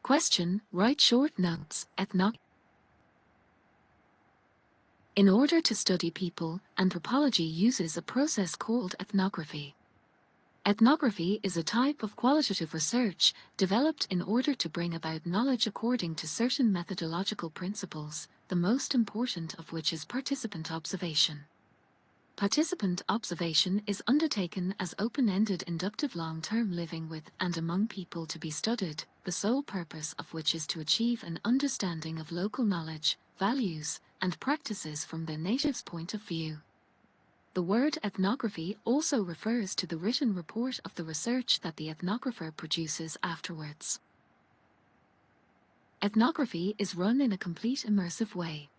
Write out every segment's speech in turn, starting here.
Question: write short notes. In order to study people, anthropology uses a process called ethnography. Ethnography is a type of qualitative research developed in order to bring about knowledge according to certain methodological principles, the most important of which is participant observation. Participant observation is undertaken as open-ended inductive long-term living with and among people to be studied, the sole purpose of which is to achieve an understanding of local knowledge, values, and practices from their native's point of view. The word ethnography also refers to the written report of the research that the ethnographer produces afterwards. Ethnography is run in a complete immersive way.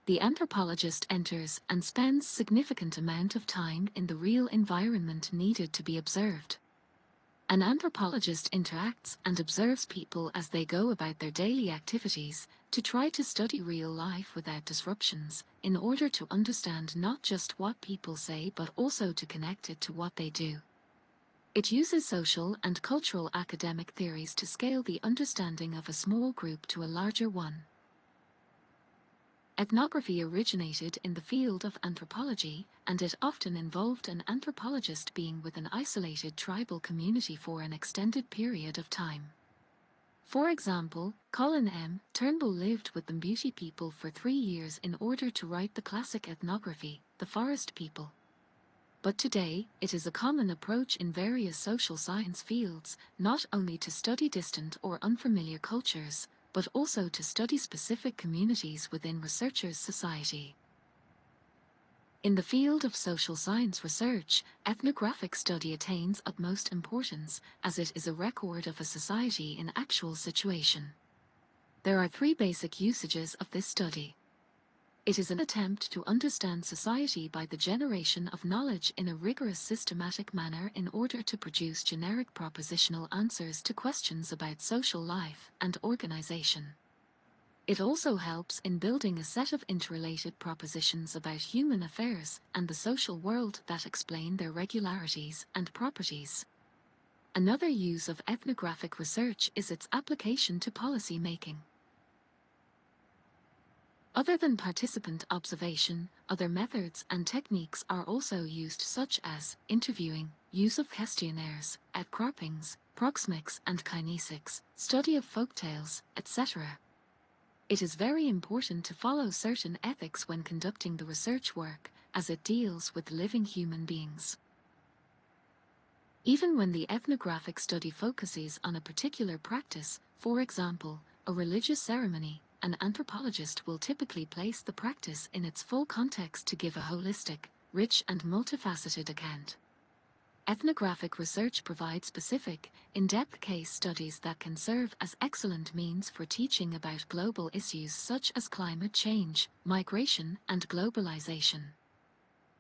The anthropologist enters and spends significant amount of time in the real environment needed to be observed. An anthropologist interacts and observes people as they go about their daily activities to try to study real life without disruptions, in order to understand not just what people say but also to connect it to what they do. It uses social and cultural academic theories to scale the understanding of a small group to a larger one. Ethnography originated in the field of anthropology, and it often involved an anthropologist being with an isolated tribal community for an extended period of time. For example, Colin M. Turnbull lived with the Mbuti people for 3 years in order to write the classic ethnography, The Forest People. But today, it is a common approach in various social science fields, not only to study distant or unfamiliar cultures, but also to study specific communities within researchers' society. In the field of social science research, ethnographic study attains utmost importance, as it is a record of a society in actual situation. There are 3 basic usages of this study. It is an attempt to understand society by the generation of knowledge in a rigorous systematic manner in order to produce generic propositional answers to questions about social life and organization. It also helps in building a set of interrelated propositions about human affairs and the social world that explain their regularities and properties. Another use of ethnographic research is its application to policy making. Other than participant observation, other methods and techniques are also used, such as interviewing, use of questionnaires, outcroppings, proxemics and kinesics, study of folktales, etc. It is very important to follow certain ethics when conducting the research work, as it deals with living human beings. Even when the ethnographic study focuses on a particular practice, for example, a religious ceremony, an anthropologist will typically place the practice in its full context to give a holistic, rich and multifaceted account. Ethnographic research provides specific, in-depth case studies that can serve as excellent means for teaching about global issues such as climate change, migration, and globalization.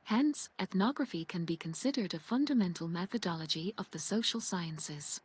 Hence, ethnography can be considered a fundamental methodology of the social sciences.